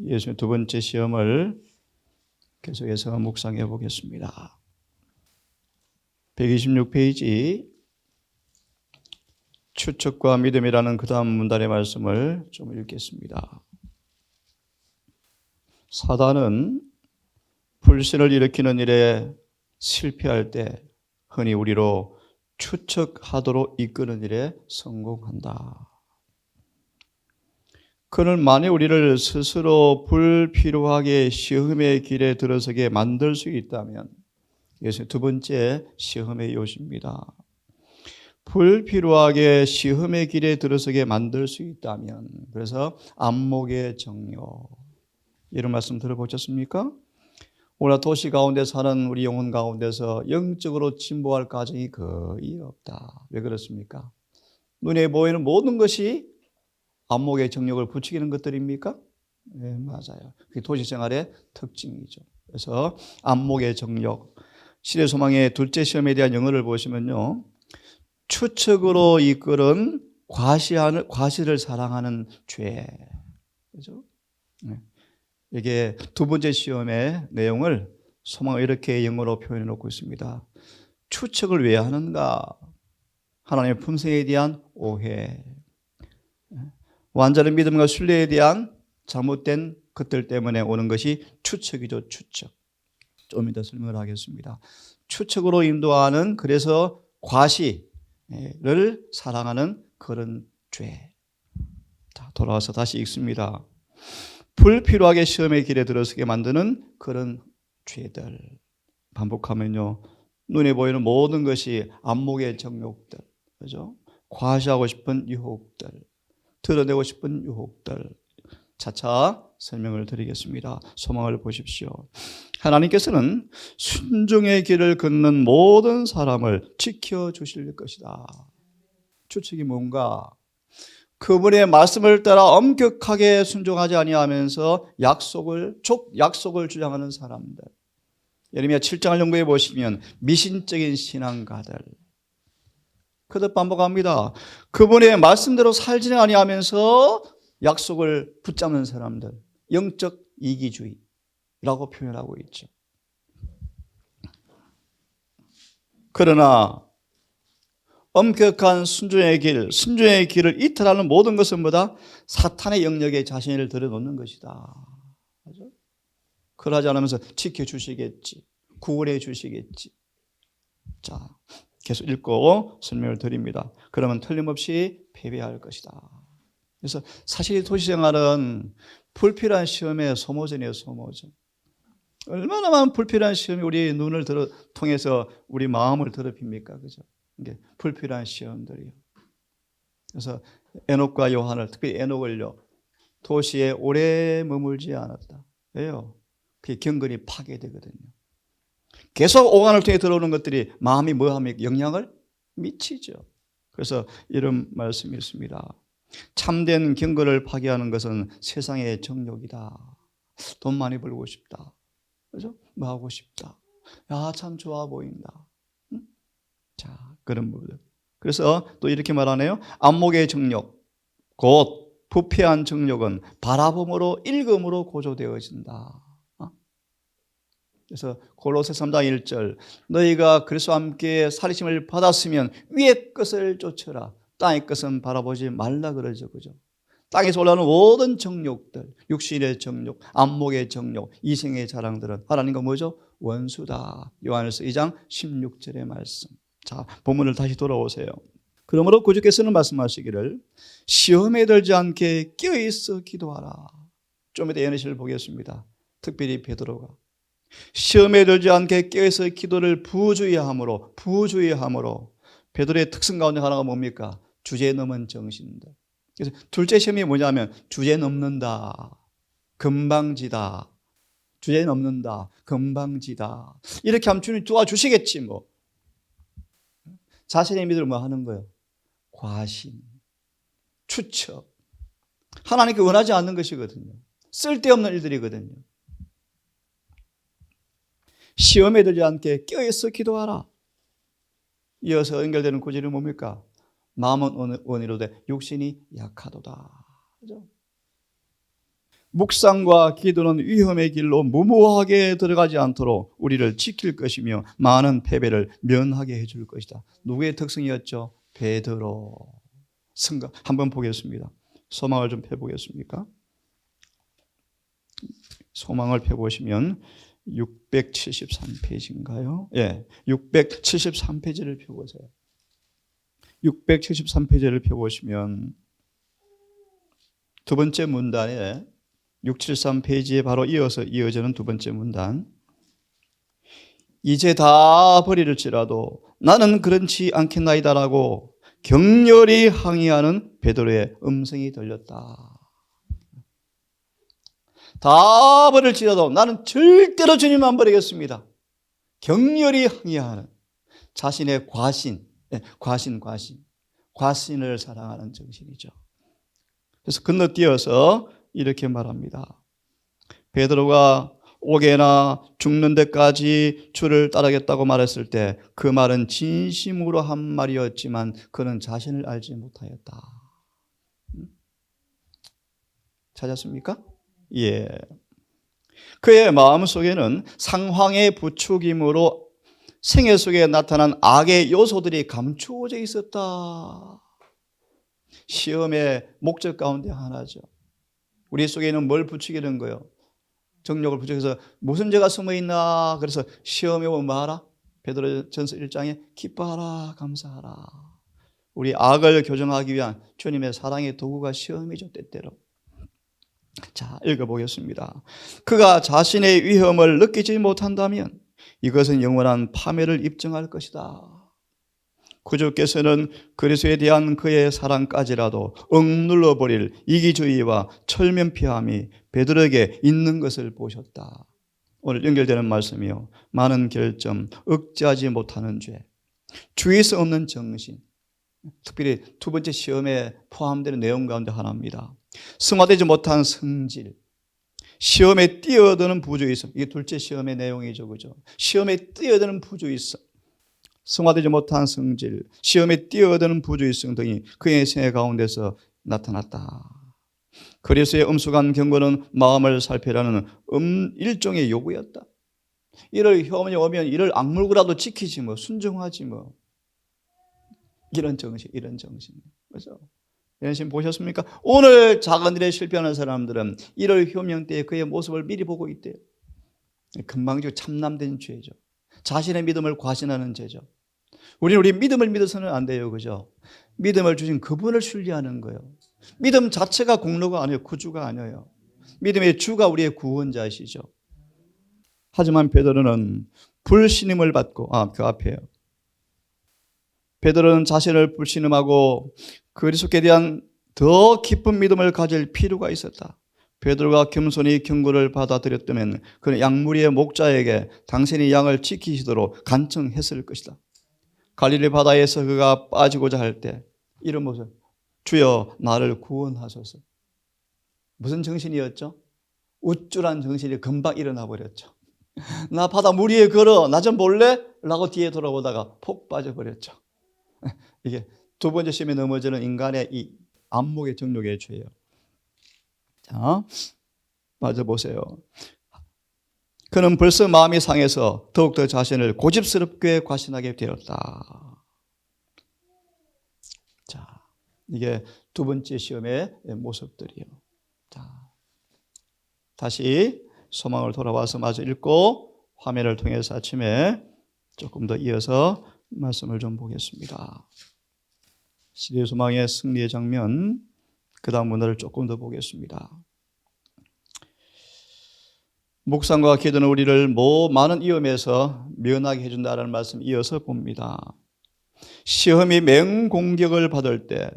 예수의 두 번째 시험을 계속해서 묵상해 보겠습니다. 126페이지 추측과 믿음이라는 그 다음 문단의 말씀을 좀 읽겠습니다. 사단은 불신을 일으키는 일에 실패할 때 흔히 우리로 추측하도록 이끄는 일에 성공한다. 그는 만일 우리를 스스로 불필요하게 시험의 길에 들어서게 만들 수 있다면, 이것이 두 번째 시험의 요지입니다. 불필요하게 시험의 길에 들어서게 만들 수 있다면, 그래서 안목의 정욕, 이런 말씀 들어보셨습니까? 오늘 도시 가운데 사는 우리 영혼 가운데서 영적으로 진보할 가정이 거의 없다. 왜 그렇습니까? 눈에 보이는 모든 것이 안목의 정욕을 부추기는 것들입니까? 네, 맞아요. 그게 도시 생활의 특징이죠. 그래서 안목의 정욕, 시대 소망의 둘째 시험에 대한 영어를 보시면요, 추측으로 이끌은 과실을 사랑하는 죄. 그죠? 네. 이게 두 번째 시험의 내용을 소망을 이렇게 영어로 표현해 놓고 있습니다. 추측을 왜 하는가? 하나님의 품성에 대한 오해, 완전한 믿음과 신뢰에 대한 잘못된 것들 때문에 오는 것이 추측이죠. 추측. 좀 이따 설명을 하겠습니다. 추측으로 인도하는, 그래서 과시를 사랑하는 그런 죄. 자, 돌아와서 다시 읽습니다. 불필요하게 시험의 길에 들어서게 만드는 그런 죄들. 반복하면요, 눈에 보이는 모든 것이 안목의 정욕들, 그죠? 과시하고 싶은 유혹들, 드러내고 싶은 유혹들, 차차 설명을 드리겠습니다. 소망을 보십시오. 하나님께서는 순종의 길을 걷는 모든 사람을 지켜주실 것이다. 추측이 뭔가? 그분의 말씀을 따라 엄격하게 순종하지 아니하면서 약속을 주장하는 사람들. 예레미야 7장을 연구해 보시면 미신적인 신앙가들. 그들 반복합니다. 그분의 말씀대로 살지는 아니하면서 약속을 붙잡는 사람들, 영적 이기주의라고 표현하고 있죠. 그러나 엄격한 순종의 길을 이탈하는 모든 것은 뭐다? 사탄의 영역에 자신을 들여놓는 것이다. 그렇죠? 그러지 않으면서 지켜주시겠지, 구원해 주시겠지. 자, 계속 읽고 설명을 드립니다. 그러면 틀림없이 패배할 것이다. 그래서 사실 도시생활은 불필요한 시험의 소모전이에요. 소모전. 얼마나 많은 불필요한 시험이 우리 눈을 통해서 우리 마음을 더럽힙니까? 그죠? 이게 불필요한 시험들이요. 그래서 에녹과 요한을, 특히 에녹을요, 도시에 오래 머물지 않았다. 왜요? 그게 경건이 파괴되거든요. 계속 오간을 통해 들어오는 것들이 마음이 뭐합니까? 영향을 미치죠. 그래서 이런 말씀이 있습니다. 참된 경건을 파괴하는 것은 세상의 정욕이다. 돈 많이 벌고 싶다. 그죠? 뭐 하고 싶다. 야, 참 좋아 보인다. 응? 자, 그런 부분. 그래서 또 이렇게 말하네요. 안목의 정욕, 곧 부패한 정욕은 바라봄으로 읽음으로 고조되어진다. 그래서 골로새 3장 1절, 너희가 그리스도와 함께 살리심을 받았으면 위의 것을 쫓으라. 땅의 것은 바라보지 말라 그러죠. 그죠? 땅에서 올라오는 모든 정욕들, 육신의 정욕, 안목의 정욕, 이생의 자랑들은 하나님과 뭐죠? 원수다. 요한일서 2장 16절의 말씀. 자, 본문을 다시 돌아오세요. 그러므로 구주께서는 말씀하시기를 시험에 들지 않게 껴있어 기도하라. 좀 이따 예언의 시를 보겠습니다. 특별히 베드로가 시험에 들지 않게 껴있어 기도를 부주의함으로 베드로의 특성 가운데 하나가 뭡니까? 주제 넘은 정신들. 그래서 둘째 시험이 뭐냐면 주제 넘는다, 금방지다. 주제 넘는다, 금방지다. 이렇게 하면 주님 도와주시겠지 뭐. 자신의 믿음을 뭐 하는 거예요? 과신, 추측. 하나님께 원하지 않는 것이거든요. 쓸데없는 일들이거든요. 시험에 들지 않게 껴있어 기도하라. 이어서 연결되는 구절이 뭡니까? 마음은 원이로되 육신이 약하도다. 그죠? 묵상과 기도는 위험의 길로 무모하게 들어가지 않도록 우리를 지킬 것이며 많은 패배를 면하게 해줄 것이다. 누구의 특성이었죠? 베드로. 한번 보겠습니다. 소망을 좀 펴보겠습니까? 소망을 펴보시면 673페이지인가요? 예, 673페이지를 펴보세요. 673페이지를 펴보시면 두 번째 문단에 673페이지에 바로 이어지는 두 번째 문단. 이제 다 버리를지라도 나는 그렇지 않겠나이다라고 격렬히 항의하는 베드로의 음성이 들렸다. 다 버릴지라도 나는 절대로 주님 안 버리겠습니다. 격렬히 항의하는 자신의 과신을 사랑하는 정신이죠. 그래서 건너뛰어서 이렇게 말합니다. 베드로가 옥에나 죽는 데까지 주를 따르겠다고 말했을 때 그 말은 진심으로 한 말이었지만 그는 자신을 알지 못하였다. 찾았습니까? 예. 그의 마음속에는 상황의 부추김으로 생애 속에 나타난 악의 요소들이 감추어져 있었다. 시험의 목적 가운데 하나죠. 우리 속에는 뭘 부추기는 거예요? 정욕을 부추겨서 무슨 죄가 숨어 있나? 그래서 시험에 오면 뭐하라? 베드로전서 1장에 기뻐하라, 감사하라. 우리 악을 교정하기 위한 주님의 사랑의 도구가 시험이죠, 때때로. 자, 읽어보겠습니다. 그가 자신의 위험을 느끼지 못한다면 이것은 영원한 파멸을 입증할 것이다. 구주께서는 그리스도에 대한 그의 사랑까지라도 억눌러 버릴 이기주의와 철면피함이 베드로에게 있는 것을 보셨다. 오늘 연결되는 말씀이요. 많은 결점, 억제하지 못하는 죄, 주의성 없는 정신, 특별히 두 번째 시험에 포함되는 내용 가운데 하나입니다. 승화되지 못한 성질, 시험에 뛰어드는 부주의성. 이게 둘째 시험의 내용이죠, 그죠? 시험에 뛰어드는 부주의성, 승화되지 못한 성질, 시험에 뛰어드는 부주의성 등이 그의 생애 가운데서 나타났다. 그리스도의 엄숙한 경고는 마음을 살피라는 일종의 요구였다. 이를 혐오이 오면 이를 악물고라도 지키지 뭐, 순종하지 뭐. 이런 정신. 그래서 여러분 보셨습니까? 오늘 작은 일에 실패하는 사람들은 이를 효명 때에 그의 모습을 미리 보고 있대요. 금방지고 참남된 죄죠. 자신의 믿음을 과신하는 죄죠. 우리는 우리 믿음을 믿어서는 안 돼요, 그죠? 믿음을 주신 그분을 신뢰하는 거예요. 믿음 자체가 공로가 아니에요, 구주가 아니에요. 믿음의 주가 우리의 구원자이시죠. 하지만 베드로는 불신임을 받고, 그 앞에요. 베드로는 자신을 불신임하고 그리스도께 대한 더 깊은 믿음을 가질 필요가 있었다. 베드로가 겸손히 경고를 받아들였다면 그는 양무리의 목자에게 당신이 양을 지키시도록 간청했을 것이다. 갈릴리 바다에서 그가 빠지고자 할 때 이런 모습, 주여 나를 구원하소서. 무슨 정신이었죠? 우쭐한 정신이 금방 일어나 버렸죠. 나 바다 물 위에 걸어, 나 좀 볼래? 라고 뒤에 돌아보다가 폭 빠져버렸죠. 이게 두 번째 시험에 넘어지는 인간의 이 안목의 정욕의 죄예요. 자, 맞아보세요. 그는 벌써 마음이 상해서 더욱더 자신을 고집스럽게 과신하게 되었다. 자, 이게 두 번째 시험의 모습들이에요. 자, 다시 소망을 돌아와서 마저 읽고 화면을 통해서 아침에 조금 더 이어서 말씀을 좀 보겠습니다. 시대의 소망의 승리의 장면, 그 다음 문화를 조금 더 보겠습니다. 묵상과 기도는 우리를 많은 위험에서 면하게 해준다는 말씀 이어서 봅니다. 시험이 맹공격을 받을 때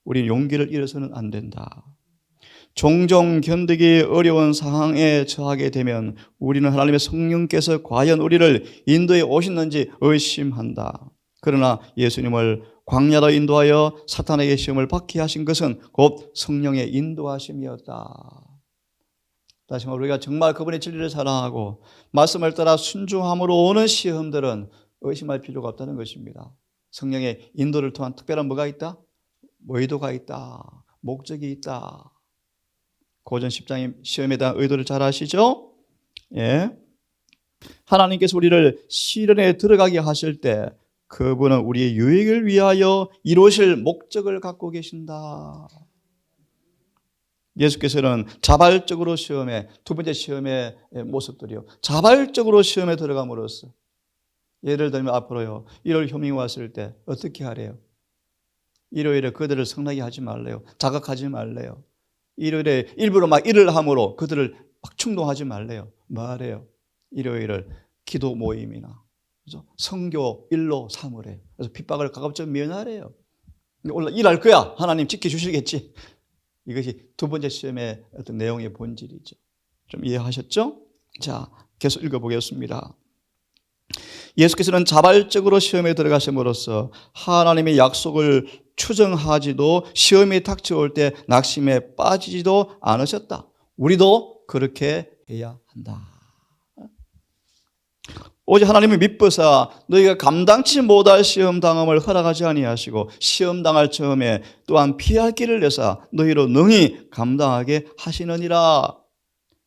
우리는 용기를 잃어서는 안 된다. 종종 견디기 어려운 상황에 처하게 되면 우리는 하나님의 성령께서 과연 우리를 인도해 오셨는지 의심한다. 그러나 예수님을 광야로 인도하여 사탄에게 시험을 받게 하신 것은 곧 성령의 인도하심이었다. 다시 말해 우리가 정말 그분의 진리를 사랑하고 말씀을 따라 순종함으로 오는 시험들은 의심할 필요가 없다는 것입니다. 성령의 인도를 통한 특별한 뭐가 있다? 의도가 있다. 목적이 있다. 고전 10장의 시험에 대한 의도를 잘 아시죠? 예. 하나님께서 우리를 시련에 들어가게 하실 때 그분은 우리의 유익을 위하여 이루실 목적을 갖고 계신다. 예수께서는 자발적으로 시험에, 두 번째 시험의 모습들이요, 자발적으로 시험에 들어감으로써, 예를 들면 앞으로요, 일요일 효명이 왔을 때 어떻게 하래요? 일요일에 그들을 성나게 하지 말래요. 자극하지 말래요. 일요일에 일부러 막 일을 함으로 그들을 막 충동하지 말래요. 말해요. 일요일을 기도 모임이나 성교 일로 삼으래요. 그래서 핍박을 가급적 면하래요. 원래 일할 거야. 하나님 지켜주시겠지. 이것이 두 번째 시험의 어떤 내용의 본질이죠. 좀 이해하셨죠? 자, 계속 읽어보겠습니다. 예수께서는 자발적으로 시험에 들어가심으로써 하나님의 약속을 추정하지도 시험이 닥쳐올 때 낙심에 빠지지도 않으셨다. 우리도 그렇게 해야 한다. 오직 하나님의 미쁘사 너희가 감당치 못할 시험 당함을 허락하지 아니하시고 시험 당할 처음에 또한 피할 길을 내사 너희로 능히 감당하게 하시느니라.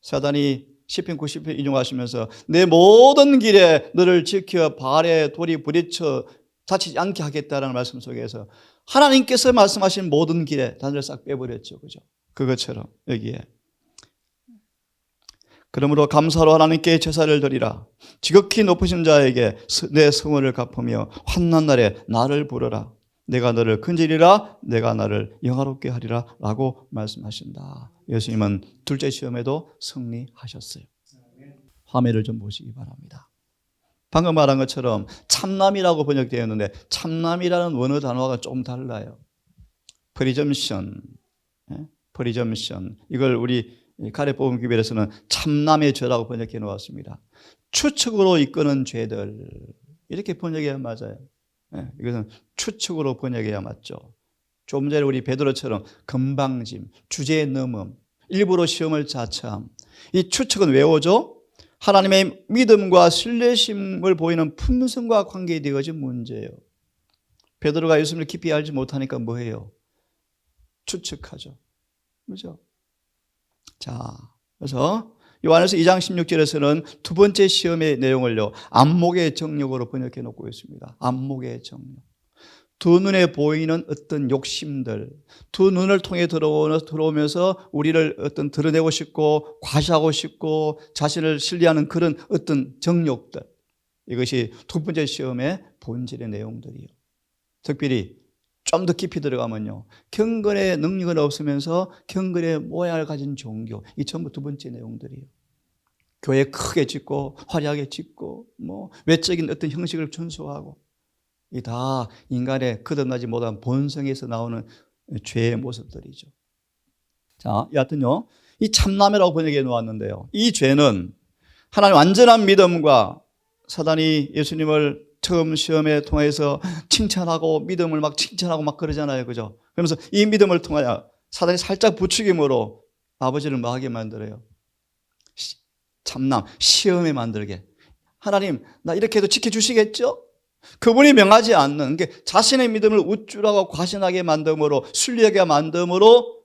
사단이 시편 90편 인용하시면서 내 모든 길에 너를 지켜 발에 돌이 부딪혀 다치지 않게 하겠다라는 말씀 속에서 하나님께서 말씀하신 모든 길에 단을 싹 빼버렸죠. 그죠? 그것처럼 여기에. 그러므로 감사로 하나님께 제사를 드리라. 지극히 높으신 자에게 내 성원을 갚으며 환난 날에 나를 부르라. 내가 너를 근지리라. 내가 나를 영화롭게 하리라 라고 말씀하신다. 예수님은 둘째 시험에도 승리하셨어요. 화면을 좀 보시기 바랍니다. 방금 말한 것처럼 참남이라고 번역되어 있는데 참남이라는 원어 단어가 조금 달라요. 프리점션, 프리점션. 이걸 우리 가래뽑음 기별에서는 참남의 죄라고 번역해 놓았습니다. 추측으로 이끄는 죄들, 이렇게 번역해야 맞아요. 이것은 추측으로 번역해야 맞죠. 좀 전에 우리 베드로처럼 건방짐, 주제에 넘음, 일부러 시험을 자처함. 이 추측은 왜 오죠? 하나님의 믿음과 신뢰심을 보이는 품성과 관계되어진 문제예요. 베드로가 예수님을 깊이 알지 못하니까 뭐해요? 추측하죠. 그렇죠? 자, 그래서 요한에서 2장 16절에서는 두 번째 시험의 내용을요, 안목의 정욕으로 번역해 놓고 있습니다. 안목의 정욕. 두 눈에 보이는 어떤 욕심들, 두 눈을 통해 들어오면서 우리를 어떤 드러내고 싶고 과시하고 싶고 자신을 신뢰하는 그런 어떤 정욕들, 이것이 두 번째 시험의 본질의 내용들이에요. 특별히 좀 더 깊이 들어가면요, 경건의 능력은 없으면서 경건의 모양을 가진 종교, 이 전부 두 번째 내용들이에요. 교회 크게 짓고 화려하게 짓고 뭐 외적인 어떤 형식을 준수하고, 이 다 인간의 거듭나지 못한 본성에서 나오는 죄의 모습들이죠. 자, 여하튼요, 이 참남이라고 번역해 놓았는데요, 이 죄는 하나님 완전한 믿음과 사단이 예수님을 처음 시험에 통해서 칭찬하고 믿음을 막 칭찬하고 막 그러잖아요. 그죠? 그러면서 이 믿음을 통하여 사단이 살짝 부추김으로 아버지를 뭐 하게 만들어요? 참남, 시험에 만들게. 하나님, 나 이렇게 해도 지켜주시겠죠? 그분이 명하지 않는 게 자신의 믿음을 우쭐하고 과신하게 만듦으로, 순리하게 만듦으로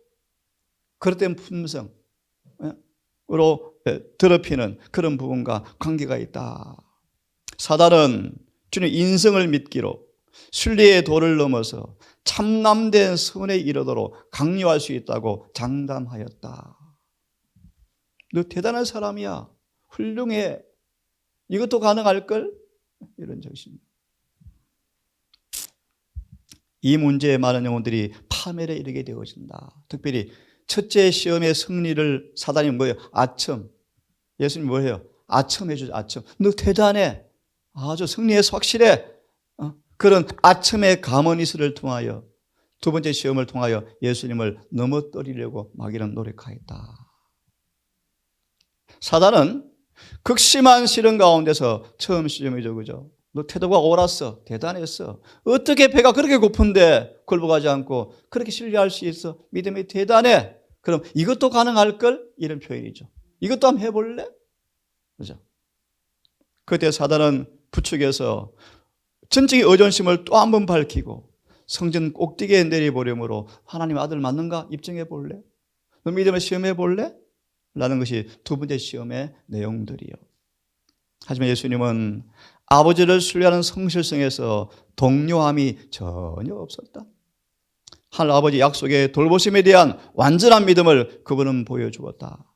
그릇된 품성으로 더럽히는 그런 부분과 관계가 있다. 사단은 주님 인성을 믿기로 순리의 도를 넘어서 참남된 선에 이르도록 강요할 수 있다고 장담하였다. 너 대단한 사람이야. 훌륭해. 이것도 가능할걸? 이런 정신입니다. 이 문제에 많은 영혼들이 파멸에 이르게 되어진다. 특별히 첫째 시험의 승리를 사단이 뭐예요? 아첨. 예수님이 뭐예요? 아첨해주죠. 아첨. 너 대단해. 아주 승리해서 확실해. 그런 아첨의 가머니스를 통하여 두 번째 시험을 통하여 예수님을 넘어뜨리려고 마귀는 노력하였다. 사단은 극심한 시련 가운데서 처음 시험이죠. 그죠? 너 태도가 옳았어. 대단했어. 어떻게 배가 그렇게 고픈데 굴복하지 않고 그렇게 신뢰할 수 있어? 믿음이 대단해. 그럼 이것도 가능할걸? 이런 표현이죠. 이것도 한번 해볼래? 그죠? 그때 사단은 부축해서 전적인 의존심을 또 한 번 밝히고 성전 꼭대기에 내려보려므로 하나님 아들 맞는가? 입증해 볼래? 너 믿음을 시험해 볼래? 라는 것이 두 번째 시험의 내용들이요. 하지만 예수님은 아버지를 신뢰하는 성실성에서 동요함이 전혀 없었다. 하늘 아버지 약속의 돌보심에 대한 완전한 믿음을 그분은 보여주었다.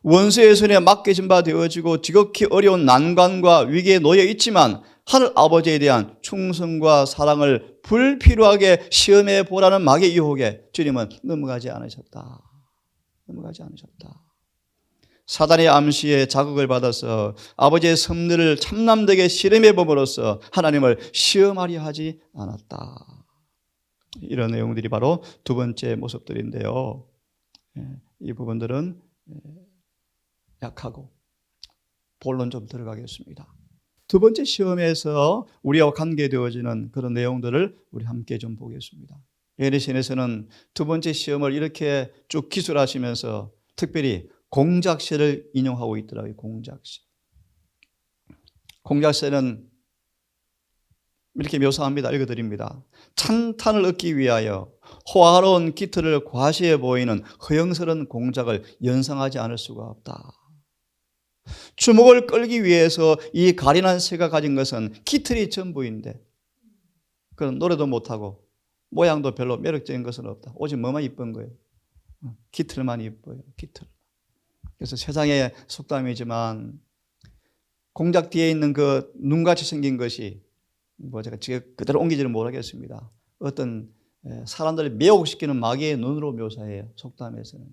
원수의 손에 맡겨진 바 되어지고 지극히 어려운 난관과 위기에 놓여 있지만 하늘 아버지에 대한 충성과 사랑을 불필요하게 시험해 보라는 마귀의 유혹에 주님은 넘어가지 않으셨다. 넘어가지 않으셨다. 사단의 암시에 자극을 받아서 아버지의 섭리를 참남되게 실험해 봄으로써 하나님을 시험하려 하지 않았다. 이런 내용들이 바로 두 번째 모습들인데요. 이 부분들은 약하고 본론 좀 들어가겠습니다. 두 번째 시험에서 우리와 관계되어지는 그런 내용들을 우리 함께 좀 보겠습니다. 예레신에서는 두 번째 시험을 이렇게 쭉 기술하시면서 특별히 공작새를 인용하고 있더라고요. 공작새. 공작새는 이렇게 묘사합니다. 읽어드립니다. 찬탄을 얻기 위하여 호화로운 깃털을 과시해 보이는 허영스러운 공작을 연상하지 않을 수가 없다. 주목을 끌기 위해서 이 가련한 새가 가진 것은 깃털이 전부인데 그런 노래도 못하고 모양도 별로 매력적인 것은 없다. 오직 뭐만 이쁜 거예요? 깃털만 이뻐요. 깃털. 그래서 세상의 속담이지만 공작 뒤에 있는 그 눈같이 생긴 것이 제가 그대로 옮기지는 못하겠습니다. 어떤 사람들을 매혹시키는 마귀의 눈으로 묘사해요. 속담에서는.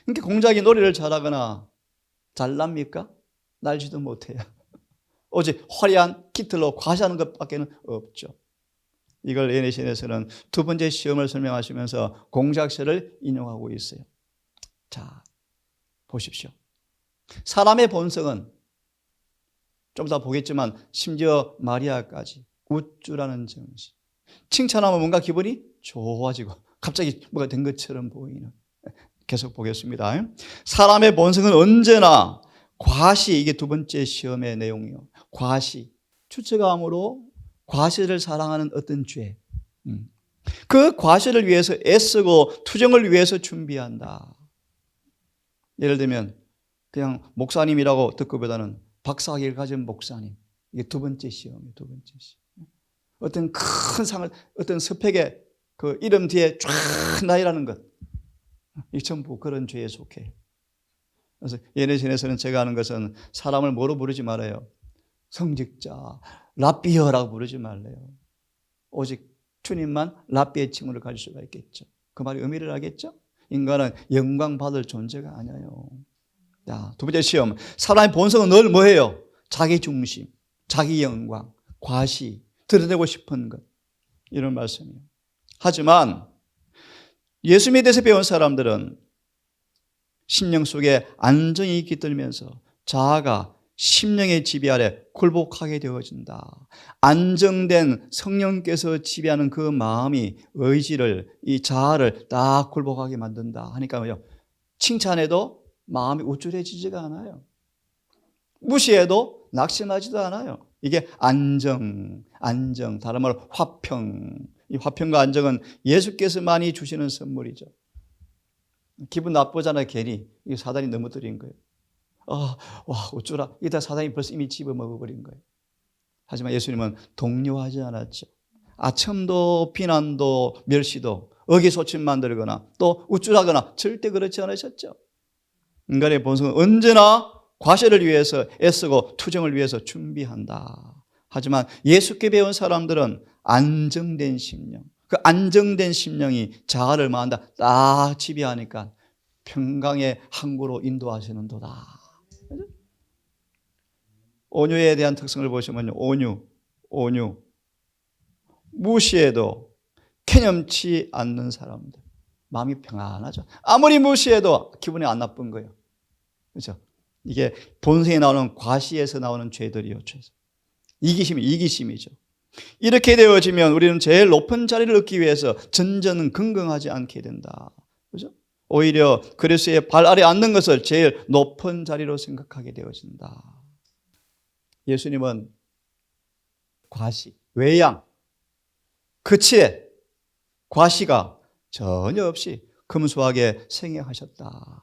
그러니까 공작이 노래를 잘하거나 잘납니까? 날지도 못해요. 오직 화려한 깃털로 과시하는 것밖에 없죠. 이걸 예레신에서는 두 번째 시험을 설명하시면서 공작새를 인용하고 있어요. 자, 보십시오. 사람의 본성은 좀 이따 보겠지만 심지어 마리아까지 우쭐하는 정신. 칭찬하면 뭔가 기분이 좋아지고 갑자기 뭐가 된 것처럼 보이는. 계속 보겠습니다. 사람의 본성은 언제나 과시, 이게 두 번째 시험의 내용이요. 과시, 추측함으로 과시를 사랑하는 어떤 죄. 그 과시를 위해서 애쓰고 투정을 위해서 준비한다. 예를 들면 그냥 목사님이라고 듣기보다는 박사학위를 가진 목사님. 이게 두 번째 시험이에요. 두 번째 시험. 어떤 큰 상을 어떤 스펙의 그 이름 뒤에 쫙 나이라는 것. 이 전부 그런 죄에 속해요. 그래서 예레신에서는 제가 하는 것은 사람을 뭐로 부르지 말아요. 성직자, 랍비어라고 부르지 말래요. 오직 주님만 랍비의 칭호를 가질 수가 있겠죠. 그 말이 의미를 알겠죠? 인간은 영광 받을 존재가 아니에요. 자, 두 번째 시험. 사람의 본성은 늘 뭐예요? 자기 중심, 자기 영광, 과시, 드러내고 싶은 것. 이런 말씀이에요. 하지만 예수님에 대해서 배운 사람들은 심령 속에 안정이 깃들면서 자아가 심령의 지배 아래 굴복하게 되어진다. 안정된 성령께서 지배하는 그 마음이 의지를, 이 자아를 딱 굴복하게 만든다. 하니까 뭐요? 칭찬해도 마음이 우쭐해지지가 않아요. 무시해도 낙심하지도 않아요. 이게 안정, 다른 말로 화평. 이 화평과 안정은 예수께서만이 주시는 선물이죠. 기분 나쁘잖아요, 괜히. 이게 사단이 넘어뜨린 거예요. 와, 어쩌라. 이다 사단이 벌써 이미 집어먹어버린 거예요. 하지만 예수님은 동요하지 않았죠. 아첨도 비난도 멸시도 의기소침 만들거나 또 우쭐하거나 절대 그렇지 않으셨죠. 인간의 본성은 언제나 과시를 위해서 애쓰고 투정을 위해서 준비한다. 하지만 예수께 배운 사람들은 안정된 심령, 그 안정된 심령이 자아를 만다 딱 지배하니까 평강의 항구로 인도하시는 도다. 온유에 대한 특성을 보시면요. 온유. 무시해도 캐념치 않는 사람들. 마음이 평안하죠. 아무리 무시해도 기분이 안 나쁜 거예요. 그렇죠? 이게 본성에 나오는 과시에서 나오는 죄들이요. 이기심이죠. 이렇게 되어지면 우리는 제일 높은 자리를 얻기 위해서 전전긍긍하지 않게 된다. 그렇죠? 오히려 그리스도의 발 아래 앉는 것을 제일 높은 자리로 생각하게 되어진다. 예수님은 과시, 외양, 그치에 과시가 전혀 없이 검소하게 생애하셨다.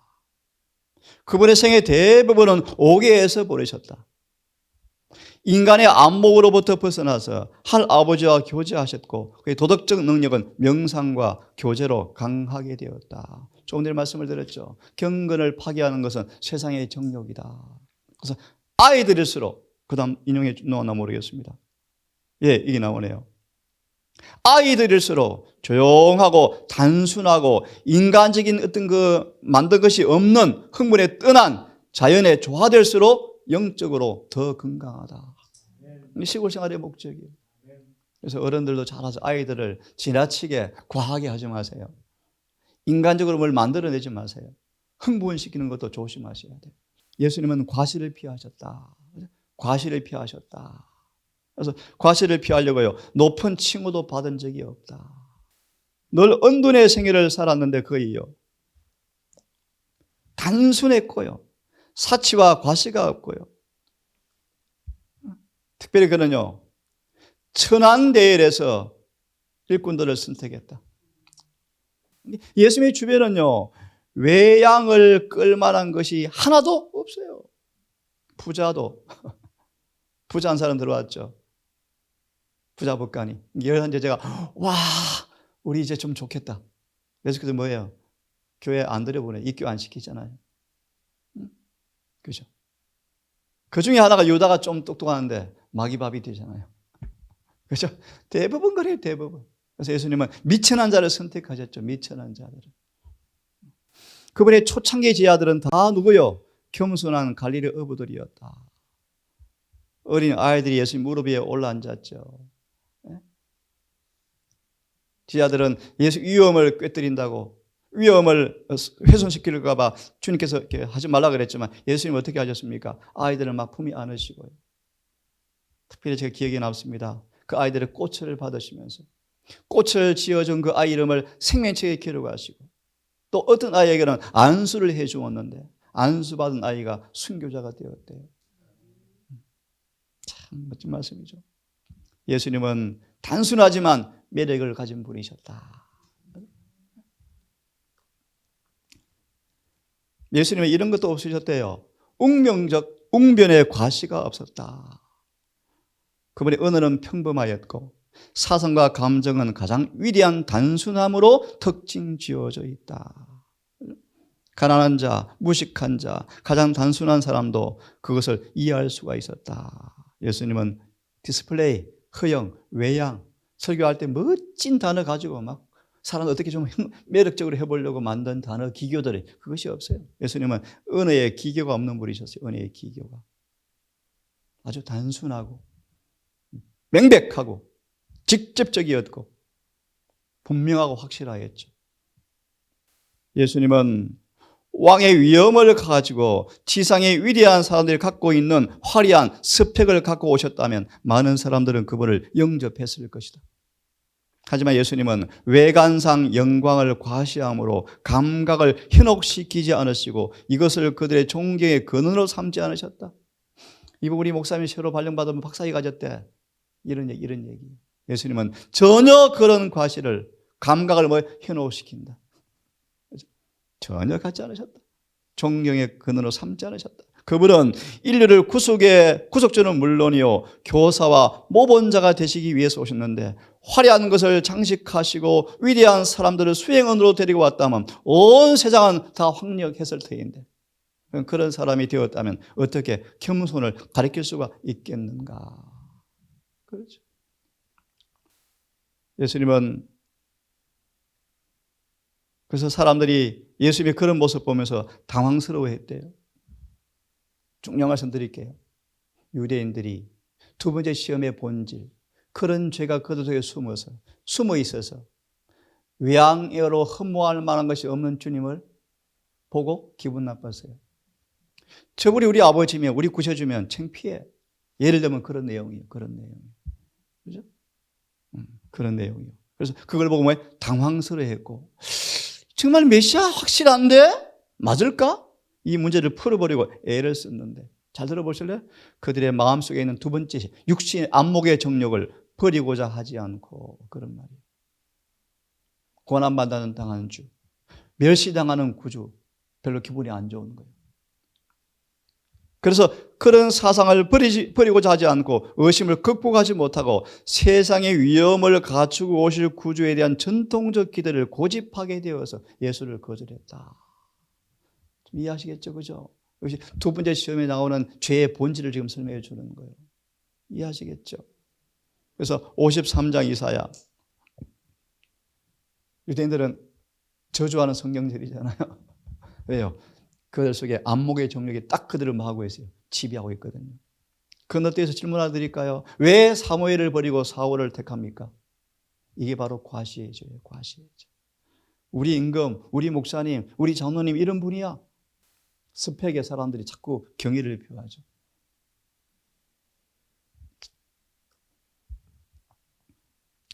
그분의 생애 대부분은 옥외에서 보내셨다. 인간의 안목으로부터 벗어나서 할 아버지와 교제하셨고 그의 도덕적 능력은 명상과 교제로 강하게 되었다. 조금 전에 말씀을 드렸죠. 경건을 파괴하는 것은 세상의 정욕이다. 그래서 아이들일수록, 그 다음 인용해 놓았나 모르겠습니다. 예, 이게 나오네요. 아이들일수록 조용하고 단순하고 인간적인 어떤 그 만든 것이 없는 흥분에 떠난 자연에 조화될수록 영적으로 더 건강하다. 시골 생활의 목적이에요. 그래서 어른들도 잘하죠. 아이들을 지나치게 과하게 하지 마세요. 인간적으로 뭘 만들어내지 마세요. 흥분시키는 것도 조심하셔야 돼요. 예수님은 과실을 피하셨다. 과실을 피하셨다. 그래서 과실을 피하려고요, 높은 칭호도 받은 적이 없다. 늘 은둔의 생애를 살았는데 거의요, 단순했고요, 사치와 과시가 없고요. 특별히 그는요, 천안대엘에서 일꾼들을 선택했다. 예수님의 주변은요, 외양을 끌만한 것이 하나도 없어요. 부자도 부자 한 사람 들어왔죠. 부자 법관이. 이런 제가 와, 우리 이제 좀 좋겠다. 그래서 그래서 뭐예요? 교회 안 들여보내. 입교 안 시키잖아요. 그죠? 그 중에 하나가 유다가 좀 똑똑하는데 마귀밥이 되잖아요. 그죠? 대부분 그래요, 대부분. 그래서 예수님은 미천한 자를 선택하셨죠. 미천한 자들을. 그분의 초창기 제자들은 다 누구요? 겸손한 갈릴리 어부들이었다. 어린 아이들이 예수님 무릎 위에 올라앉았죠. 제자들은 예수 위험을 꿰뜨린다고, 위험을 훼손시킬까 봐 주님께서 이렇게 하지 말라 그랬지만 예수님 어떻게 하셨습니까? 아이들을 막 품에 안으시고요. 특별히 제가 기억에 남습니다. 그 아이들의 꽃을 받으시면서 꽃을 지어준 그 아이 이름을 생명책에 기록하시고, 또 어떤 아이에게는 안수를 해 주었는데 안수받은 아이가 순교자가 되었대요. 참 멋진 말씀이죠. 예수님은 단순하지만 매력을 가진 분이셨다. 예수님은 이런 것도 없으셨대요. 웅변의 과시가 없었다. 그분의 언어는 평범하였고 사상과 감정은 가장 위대한 단순함으로 특징 지어져 있다. 가난한 자, 무식한 자, 가장 단순한 사람도 그것을 이해할 수가 있었다. 예수님은 디스플레이, 허영, 외양, 설교할 때 멋진 단어 가지고 막 사람을 어떻게 좀 매력적으로 해보려고 만든 단어, 기교들이 그것이 없어요. 예수님은 언어의 기교가 없는 분이셨어요. 언어의 기교가. 아주 단순하고 명백하고 직접적이었고 분명하고 확실하였죠. 예수님은 왕의 위엄을 가지고 지상의 위대한 사람들이 갖고 있는 화려한 스펙을 갖고 오셨다면 많은 사람들은 그분을 영접했을 것이다. 하지만 예수님은 외관상 영광을 과시함으로 감각을 현혹시키지 않으시고 이것을 그들의 존경의 근원으로 삼지 않으셨다. 이 부분이 목사님이 새로 발령받으면 박사학위 가졌대. 이런 얘기. 예수님은 전혀 그런 과시를, 감각을 현혹시킨다. 전혀 갖지 않으셨다. 존경의 근원으로 삼지 않으셨다. 그분은 인류를 구속주는 물론이요, 교사와 모본자가 되시기 위해서 오셨는데 화려한 것을 장식하시고 위대한 사람들을 수행원으로 데리고 왔다면 온 세상은 다 황력했을 터인데 그런 사람이 되었다면 어떻게 겸손을 가르칠 수가 있겠는가? 그렇죠. 예수님은 그래서 사람들이 예수님의 그런 모습 보면서 당황스러워했대요. 중요한 말씀 드릴게요. 유대인들이 두 번째 시험의 본질, 그런 죄가 그들 속에 숨어 있어서 외양으로 흠모할 만한 것이 없는 주님을 보고 기분 나빴어요. 저분이 우리 아버지면, 우리 구셔주면 창피해. 예를 들면 그런 내용이에요. 그죠? 그런 내용이에요. 그래서 그걸 보고 당황스러워했고, 정말 메시아 확실한데? 맞을까? 이 문제를 풀어버리고 애를 썼는데, 잘 들어보실래요? 그들의 마음속에 있는 두 번째 육신의 안목의 정욕을 버리고자 하지 않고, 그런 말이에요. 고난받는 당하는 주, 멸시당하는 구주, 별로 기분이 안 좋은 거예요. 그래서 그런 사상을 버리고자 하지 않고 의심을 극복하지 못하고 세상의 위엄을 갖추고 오실 구주에 대한 전통적 기대를 고집하게 되어서 예수를 거절했다. 좀 이해하시겠죠? 그죠? 이것이 두 번째 시험에 나오는 죄의 본질을 지금 설명해 주는 거예요. 이해하시겠죠? 그래서 53장 이사야. 유대인들은 저주하는 성경절이잖아요. 왜요? 그들 속에 안목의 정력이 딱 그들을 뭐하고 있어요? 지배하고 있거든요. 그 너때에서 질문 하나 드릴까요? 왜 사무엘을 버리고 사울을 택합니까? 이게 바로 과시의 죄예요. 과시의 죄. 우리 임금, 우리 목사님, 우리 장로님 이런 분이야. 스펙의 사람들이 자꾸 경의를 표하죠.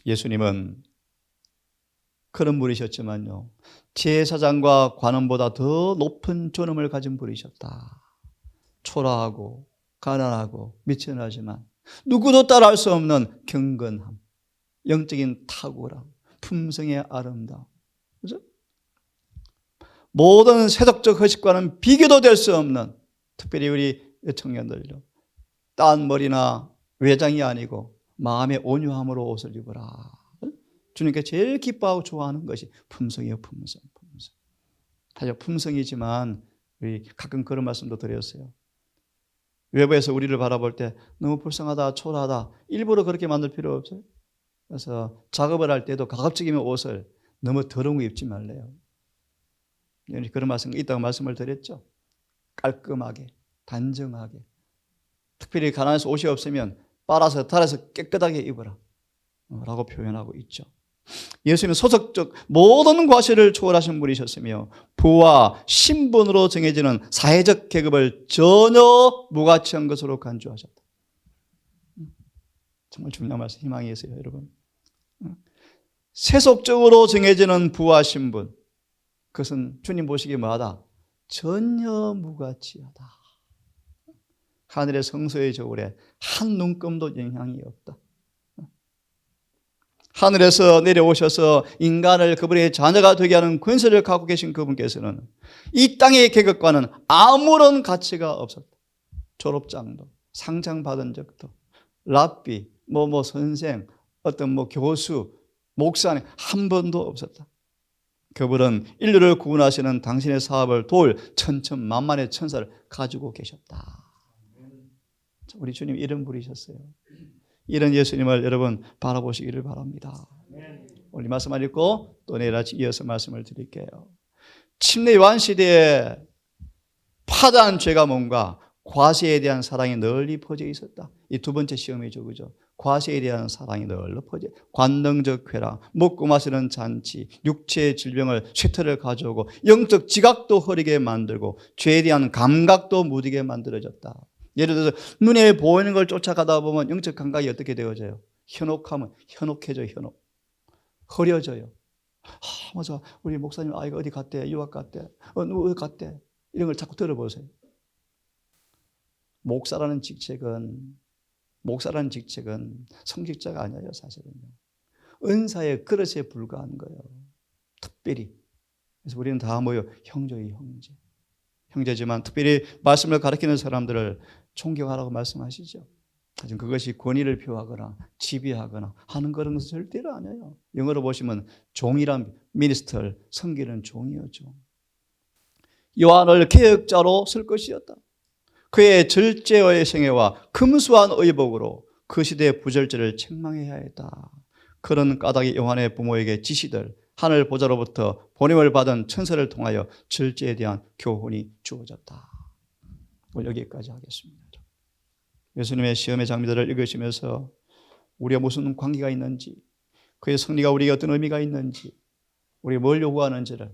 예수님은 그런 분이셨지만요, 제사장과 관원보다 더 높은 존엄을 가진 분이셨다. 초라하고 가난하고 미천하지만 누구도 따라할 수 없는 경건함, 영적인 탁월함, 품성의 아름다움, 그죠? 모든 세속적 허식과는 비교도 될 수 없는, 특별히 우리 청년들요, 딴 머리나 외장이 아니고 마음의 온유함으로 옷을 입으라. 주님께 제일 기뻐하고 좋아하는 것이 품성이에요. 품성. 사실 품성이지만 우리 가끔 그런 말씀도 드렸어요. 외부에서 우리를 바라볼 때 너무 불쌍하다, 초라하다, 일부러 그렇게 만들 필요 없어요. 그래서 작업을 할 때도 가급적이면 옷을 너무 더러운 거 입지 말래요. 그런 말씀 있다고 말씀을 드렸죠. 깔끔하게, 단정하게, 특별히 가난해서 옷이 없으면 빨아서 달아서 깨끗하게 입어라 라고 표현하고 있죠. 예수님은 소속적 모든 과실을 초월하신 분이셨으며 부와 신분으로 정해지는 사회적 계급을 전혀 무가치한 것으로 간주하셨다. 정말 중요한 말씀, 희망이 있어요, 여러분. 세속적으로 정해지는 부와 신분, 그것은 주님 보시기에 뭐하다? 전혀 무가치하다. 하늘의 성소의 저울에 한 눈금도 영향이 없다. 하늘에서 내려오셔서 인간을 그분의 자녀가 되게 하는 권세를 갖고 계신 그분께서는 이 땅의 계급과는 아무런 가치가 없었다. 졸업장도, 상장 받은 적도, 랍비, 선생, 어떤 교수, 목사는 한 번도 없었다. 그분은 인류를 구원하시는 당신의 사업을 도울 천천만만의 천사를 가지고 계셨다. 우리 주님 이런 분이셨어요. 이런 예수님을 여러분 바라보시기를 바랍니다. 오늘 말씀을 읽고 또 내일 아침 이어서 말씀을 드릴게요. 침례 요한 시대에 파다한 죄가 뭔가? 과시에 대한 사랑이 널리 퍼져 있었다. 이 두 번째 시험이죠, 그죠? 과시에 대한 사랑이 널리 퍼져, 관능적 쾌락, 먹고 마시는 잔치, 육체의 질병을 쇠퇴를 가져오고 영적 지각도 흐리게 만들고 죄에 대한 감각도 무디게 만들어졌다. 예를 들어서 눈에 보이는 걸 쫓아가다 보면 영적 감각이 어떻게 되어져요? 현혹하면 현혹해져요. 현혹. 흐려져요. 맞아, 우리 목사님 아이가 어디 갔대? 유학 갔대? 어디 갔대? 이런 걸 자꾸 들어보세요. 목사라는 직책은 성직자가 아니에요, 사실은요. 은사의 그릇에 불과한 거예요. 특별히. 그래서 우리는 다 형제의 형제. 형제지만 특별히 말씀을 가르치는 사람들을 존경하라고 말씀하시죠. 하지만 그것이 권위를 표하거나 지배하거나 하는 그런 것은 절대로 아니에요. 영어로 보시면 종이란 미니스터, 섬기는 종이요, 종. 요한을 개혁자로 쓸 것이었다. 그의 절제의 생애와 금수한 의복으로 그 시대의 부절제를 책망해야 했다. 그런 까닭이 요한의 부모에게 지시들, 하늘 보좌로부터 보냄을 받은 천사를 통하여 절제에 대한 교훈이 주어졌다. 오늘 여기까지 하겠습니다. 예수님의 시험의 장면들을 읽으시면서 우리가 무슨 관계가 있는지, 그의 승리가 우리에게 어떤 의미가 있는지, 우리가 뭘 요구하는지를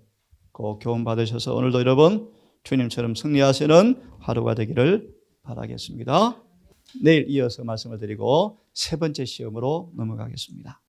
꼭 교훈 받으셔서 오늘도 여러분 주님처럼 승리하시는 하루가 되기를 바라겠습니다. 내일 이어서 말씀을 드리고 세 번째 시험으로 넘어가겠습니다.